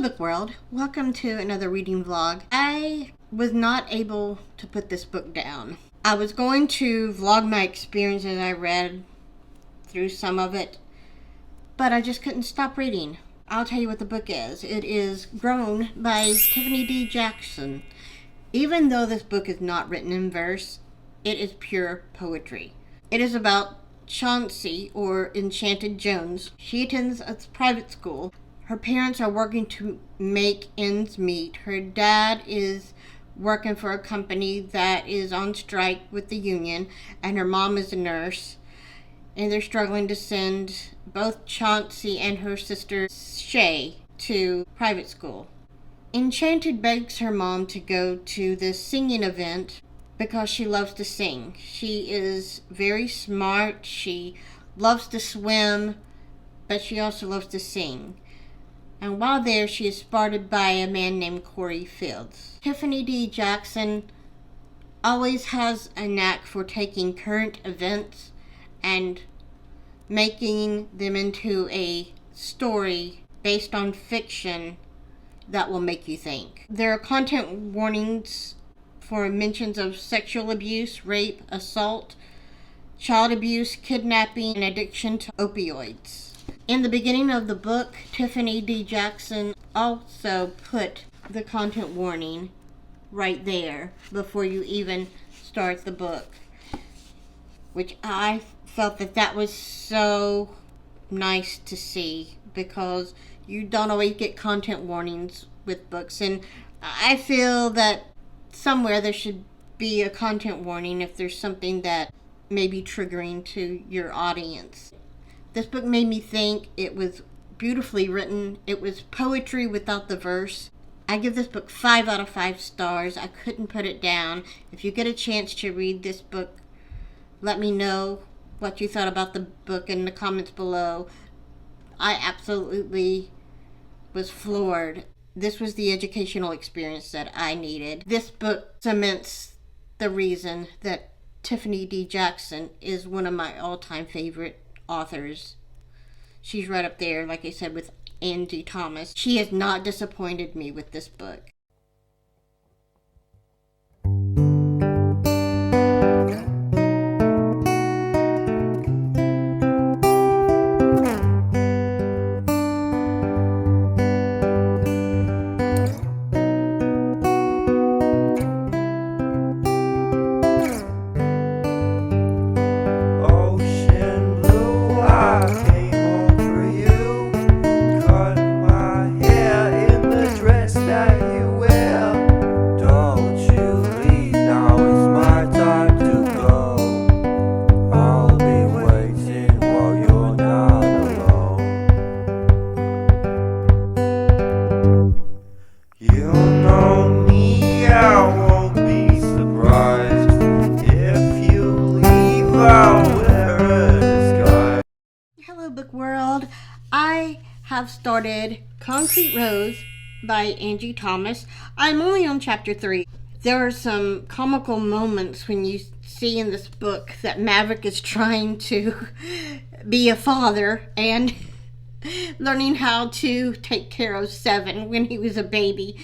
Book World. Welcome to another reading vlog. I was not able to put this book down. I was going to vlog my experience as I read through some of it, but I just couldn't stop reading. I'll tell you what the book is. It is Grown by Tiffany D. Jackson. Even though this book is not written in verse, it is pure poetry. It is about Chauncey, or Enchanted Jones. She attends a private school. Her parents are working to make ends meet. Her dad is working for a company that is on strike with the union, and her mom is a nurse. And they're struggling to send both Chauncey and her sister Shay to private school. Enchanted begs her mom to go to this singing event because she loves to sing. She is very smart. She loves to swim, but she also loves to sing. And while there, she is spotted by a man named Corey Fields. Tiffany D. Jackson always has a knack for taking current events and making them into a story based on fiction that will make you think. There are content warnings for mentions of sexual abuse, rape, assault, child abuse, kidnapping, and addiction to opioids. In the beginning of the book, Tiffany D. Jackson also put the content warning right there before you even start the book, which I felt that was so nice to see, because you don't always get content warnings with books, and I feel that somewhere there should be a content warning if there's something that may be triggering to your audience. This book made me think. It was beautifully written. It was poetry without the verse. I give this book 5 out of 5 stars. I couldn't put it down. If you get a chance to read this book, let me know what you thought about the book in the comments below. I absolutely was floored. This was the educational experience that I needed. This book cements the reason that Tiffany D. Jackson is one of my all-time favorite authors. She's right up there, like I said, with Angie Thomas. She has not disappointed me with this book. Hello, Book World. I have started Concrete Rose by Angie Thomas. I'm only on chapter 3. There are some comical moments when you see in this book that Maverick is trying to be a father and learning how to take care of Seven when he was a baby.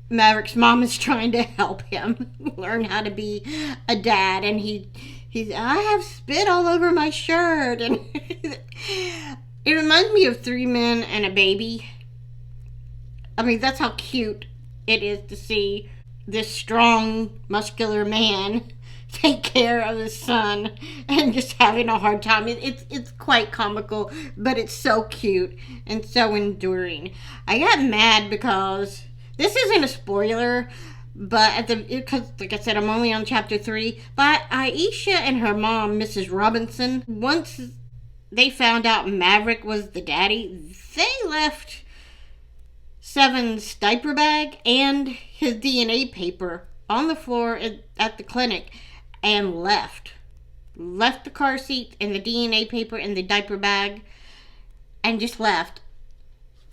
Maverick's mom is trying to help him learn how to be a dad, and he's I have spit all over my shirt, and it reminds me of Three Men and a Baby. I mean, that's how cute it is to see this strong, muscular man take care of his son and just having a hard time. It's quite comical, but it's so cute and so enduring. I got mad because this isn't a spoiler, but because, like I said, I'm only on chapter 3. But Aisha and her mom, Mrs. Robinson, once they found out Maverick was the daddy, they left Seven's diaper bag and his DNA paper on the floor at the clinic and left the car seat and the DNA paper and the diaper bag and just left.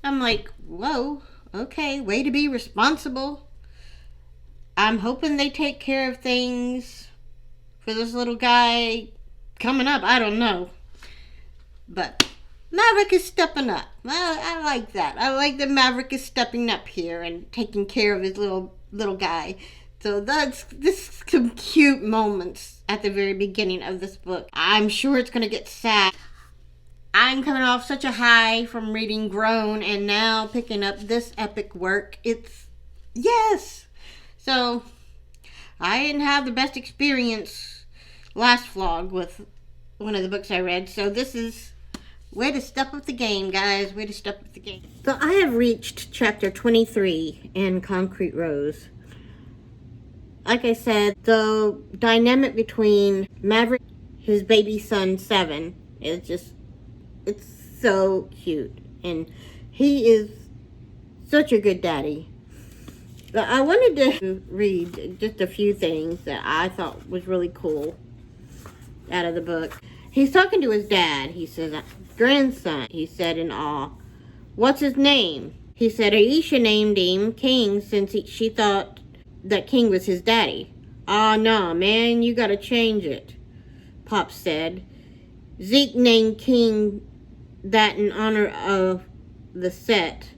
I'm like, whoa, okay, way to be responsible. I'm hoping they take care of things for this little guy coming up. I don't know. But Maverick is stepping up. I like that. I like that Maverick is stepping up here and taking care of his little guy. So that's this some cute moments at the very beginning of this book. I'm sure it's gonna get sad. I'm coming off such a high from reading Grown and now picking up this epic work. It's yes. So I didn't have the best experience last vlog with one of the books I read. So this is way to step up the game, guys. Way to step up the game. So I have reached chapter 23 in Concrete Rose. Like I said, the dynamic between Maverick, his baby son, 7, is just, it's so cute. And he is such a good daddy. But I wanted to read just a few things that I thought was really cool out of the book. He's talking to his dad. He says, grandson, he said in awe. What's his name? He said, Aisha named him King since she thought that King was his daddy. Ah, no, man, you gotta change it, Pop said. Zeke named King that in honor of the set.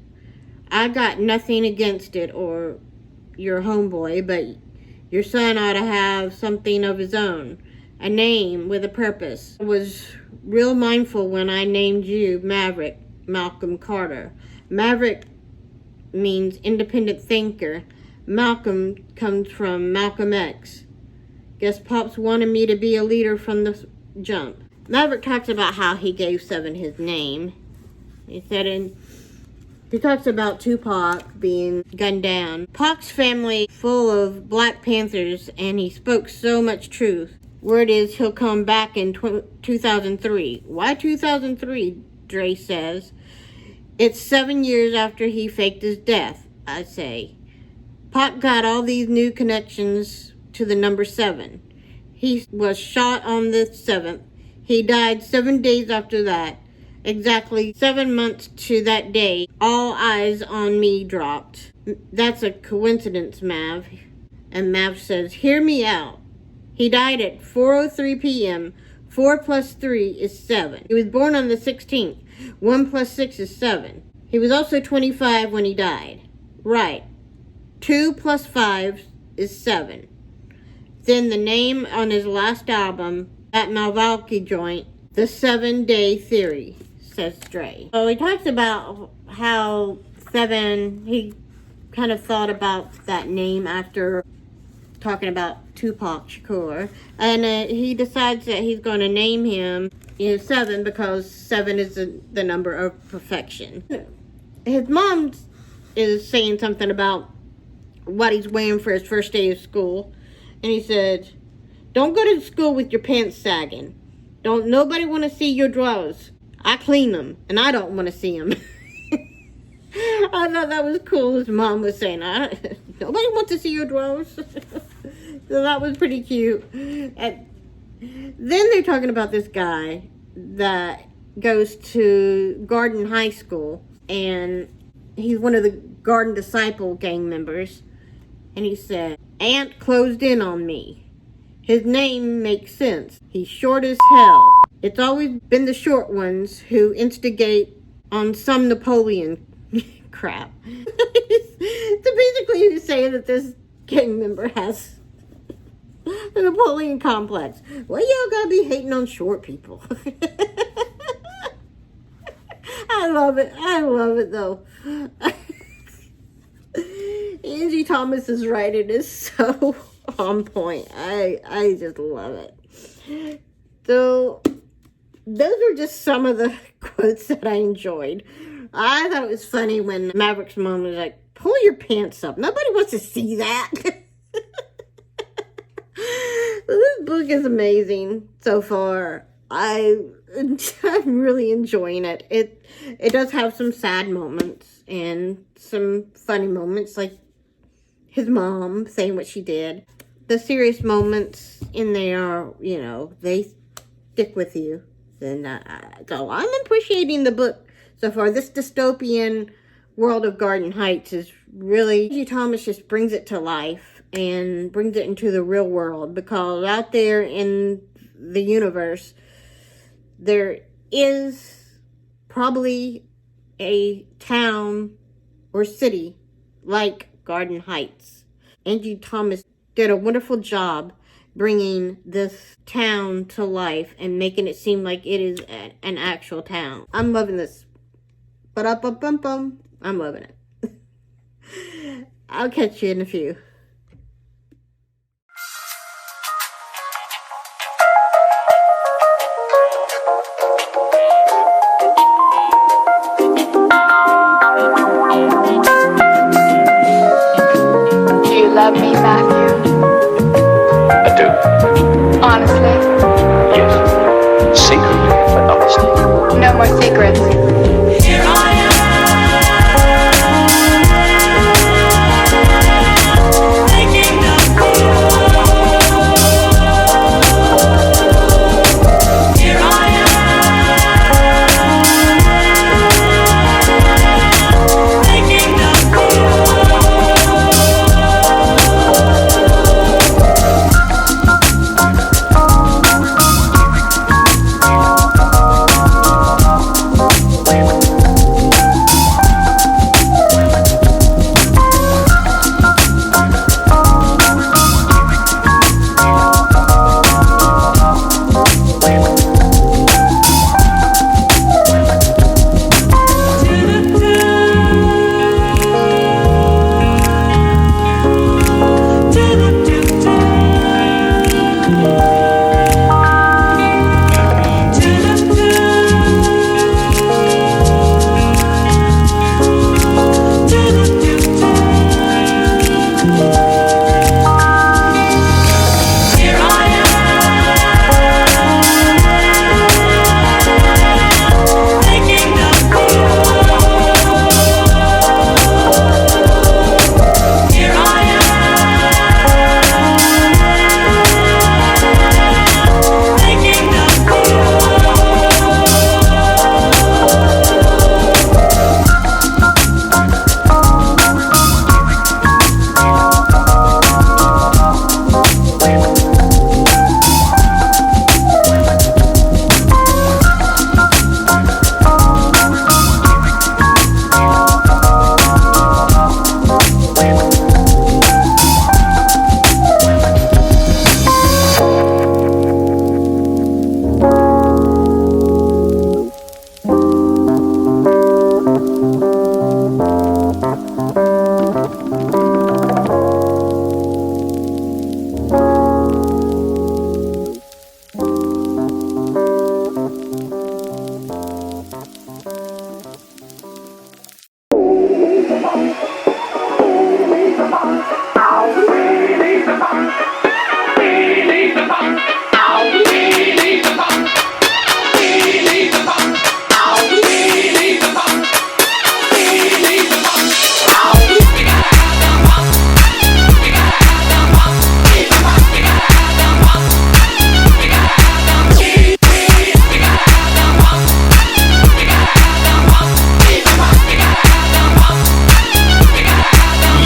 I got nothing against it or your homeboy, but your son ought to have something of his own. A name with a purpose. I was real mindful when I named you Maverick, Malcolm Carter. Maverick means independent thinker. Malcolm comes from Malcolm X. Guess Pops wanted me to be a leader from the jump. Maverick talks about how he gave 7 his name. He talks about Tupac being gunned down. Pac's family full of Black Panthers, and he spoke so much truth. Word is he'll come back in 2003. Why 2003? Dre says. It's 7 years after he faked his death, I say. Pac got all these new connections to the number 7. He was shot on the 7th. He died 7 days after that. Exactly 7 months to that day, all eyes on me dropped. That's a coincidence, Mav. And Mav says, hear me out. He died at 4:03 p.m. 4 plus 3 is 7. He was born on the 16th. 1 plus 6 is 7. He was also 25 when he died. Right. 2 plus 5 is 7. Then the name on his last album, that Malvalky joint, The 7-Day Theory, says Dre. So he talks about how 7, he kind of thought about that name after talking about Tupac Shakur. And he decides that he's going to name him 7 because 7 is the number of perfection. His mom is saying something about what he's wearing for his first day of school. And he said, don't go to school with your pants sagging. Don't nobody want to see your drawers. I clean them, and I don't want to see them. I thought that was cool. His mom was saying, nobody wants to see your drawers. So that was pretty cute. And then they're talking about this guy that goes to Garden High School, and he's one of the Garden Disciple gang members. And he said, Ant closed in on me. His name makes sense. He's short as hell. It's always been the short ones who instigate on some Napoleon crap. So basically he's saying that this gang member has the Napoleon complex. Well, y'all gotta be hating on short people. I love it. I love it though. Angie Thomas's writing is so on point. I just love it. So those are just some of the quotes that I enjoyed. I thought it was funny when Maverick's mom was like, pull your pants up. Nobody wants to see that. This book is amazing so far. I'm really enjoying it. It does have some sad moments and some funny moments, like his mom saying what she did. The serious moments in there, they stick with you. And so I'm appreciating the book so far. This dystopian world of Garden Heights is really, Angie Thomas just brings it to life and brings it into the real world, because out there in the universe, there is probably a town or city like Garden Heights. Angie Thomas did a wonderful job bringing this town to life and making it seem like it is an actual town. I'm loving this. Ba-da-bum-bum-bum. I'm loving it. I'll catch you in a few. Do you love me, Matthew? I do. Honestly? Yes. Secretly, but honestly. No more secrets. Here I am, waking up. Here I am, waking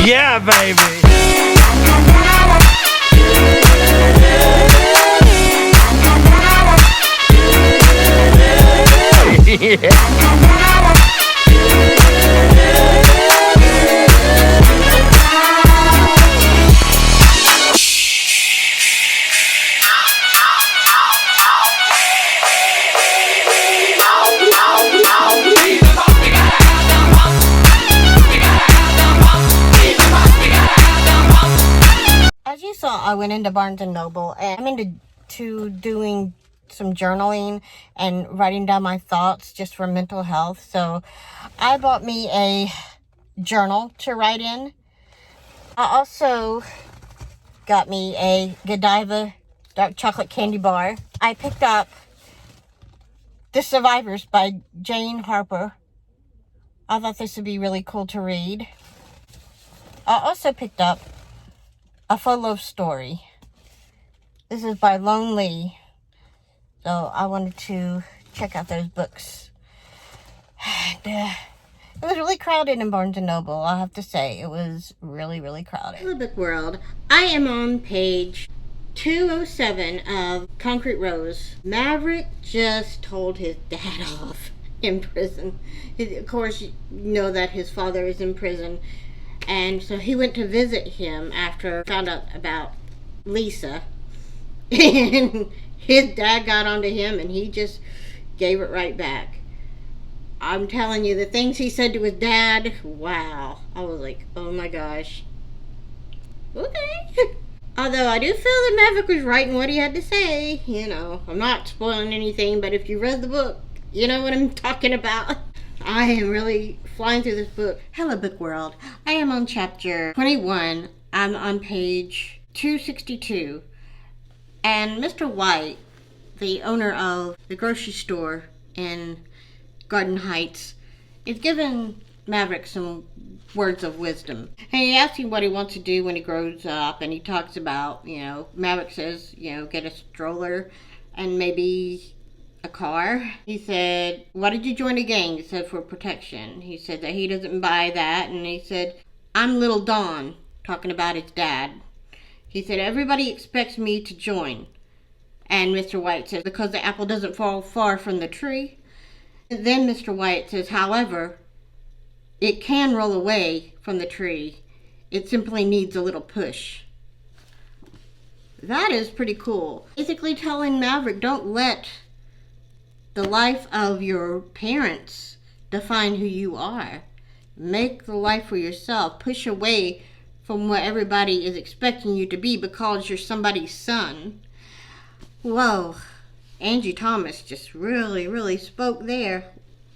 Yeah, baby. As you saw, I went into Barnes & Noble, and I'm into doing some journaling and writing down my thoughts just for mental health. So I bought me a journal to write in. I also got me a Godiva dark chocolate candy bar. I picked up The Survivors by Jane Harper. I thought this would be really cool to read. I also picked up A Faux Love Story. This is by Lone Lee. So I wanted to check out those books. And, it was really crowded in Barnes & Noble, I'll have to say. It was really, really crowded. Hello, Book World. I am on page 207 of Concrete Rose. Maverick just told his dad off. in prison. Of course, you know that his father is in prison. And so he went to visit him after found out about Lisa. And his dad got onto him and he just gave it right back. I'm telling you, the things he said to his dad, wow. I was like, oh my gosh. Okay. Although I do feel that Maverick was right in what he had to say. You know, I'm not spoiling anything, but if you read the book, you know what I'm talking about. I am really flying through this book. Hello, book world. I am on chapter 21. I'm on page 262. And Mr. White, the owner of the grocery store in Garden Heights, is giving Maverick some words of wisdom. And he asks him what he wants to do when he grows up. And he talks about, Maverick says, get a stroller and maybe a car. He said, why did you join a gang? He said, for protection. He said that he doesn't buy that. And he said, I'm Little Don, talking about his dad. He said, everybody expects me to join. And Mr. White says, because the apple doesn't fall far from the tree. And then Mr. White says, however, it can roll away from the tree. It simply needs a little push. That is pretty cool. Basically telling Maverick, don't let the life of your parents define who you are. Make the life for yourself. Push away from what everybody is expecting you to be because you're somebody's son. Whoa. Angie Thomas just really, really spoke there.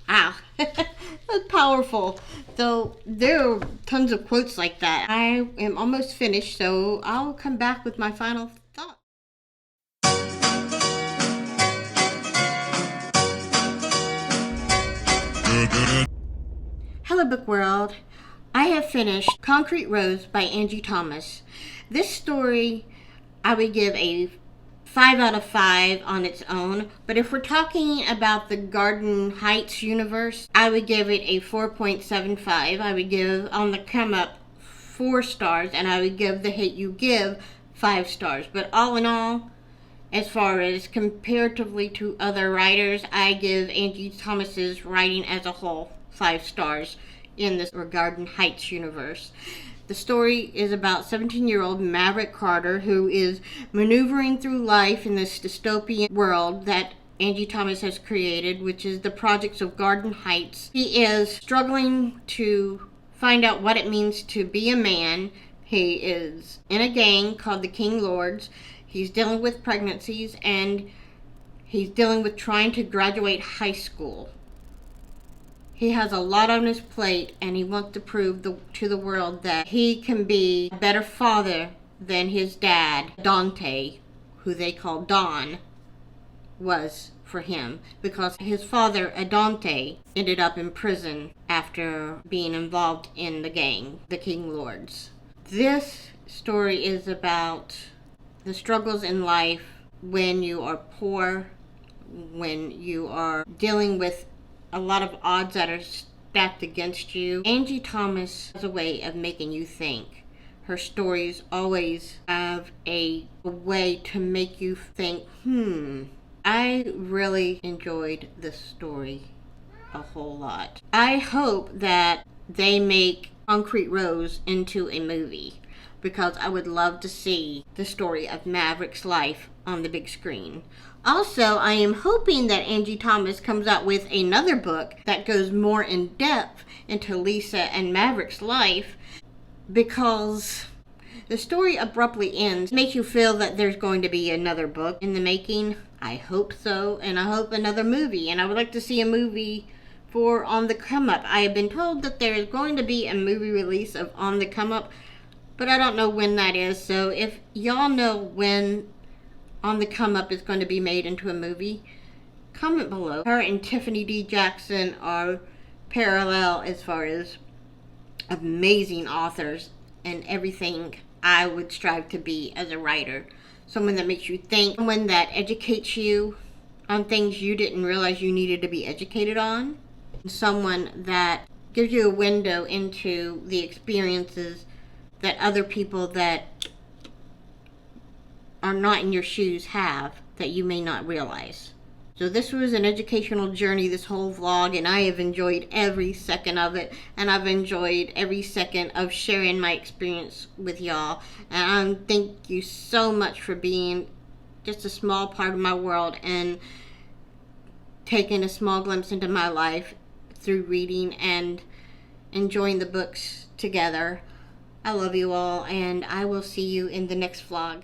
Wow. That's powerful. So there are tons of quotes like that. I am almost finished, so I'll come back with my final thought. Hello, book world. I have finished Concrete Rose by Angie Thomas. This story I would give a 5 out of 5 on its own, but if we're talking about the Garden Heights universe, I would give it a 4.75. I would give On the Come Up 4 stars, and I would give The Hate U Give 5 stars. But all in all, as far as comparatively to other writers, I give Angie Thomas's writing as a whole 5 stars in this Garden Heights universe. The story is about 17-year-old Maverick Carter, who is maneuvering through life in this dystopian world that Angie Thomas has created, which is the projects of Garden Heights. He is struggling to find out what it means to be a man. He is in a gang called the King Lords. He's dealing with pregnancies, and he's dealing with trying to graduate high school. He has a lot on his plate, and he wants to prove to the world that he can be a better father than his dad, Dante, who they call Don, was for him. Because his father, Adante, ended up in prison after being involved in the gang, the King Lords. This story is about the struggles in life when you are poor, when you are dealing with a lot of odds that are stacked against you. Angie Thomas has a way of making you think. Her stories always have a way to make you think, I really enjoyed this story a whole lot. I hope that they make Concrete Rose into a movie, because I would love to see the story of Maverick's life on the big screen. Also, I am hoping that Angie Thomas comes out with another book that goes more in depth into Lisa and Maverick's life, because the story abruptly ends. Makes you feel that there's going to be another book in the making. I hope so, and I hope another movie. And I would like to see a movie for On the Come Up. I have been told that there is going to be a movie release of On the Come Up, but I don't know when that is. So if y'all know when On the Come Up is going to be made into a movie, comment below. Her and Tiffany D. Jackson are parallel as far as amazing authors and everything I would strive to be as a writer. Someone that makes you think, someone that educates you on things you didn't realize you needed to be educated on, someone that gives you a window into the experiences that other people that are not in your shoes have, that you may not realize. So this was an educational journey, this whole vlog, and I have enjoyed every second of it, and I've enjoyed every second of sharing my experience with y'all. And thank you so much for being just a small part of my world and taking a small glimpse into my life through reading and enjoying the books together. I love you all, and I will see you in the next vlog.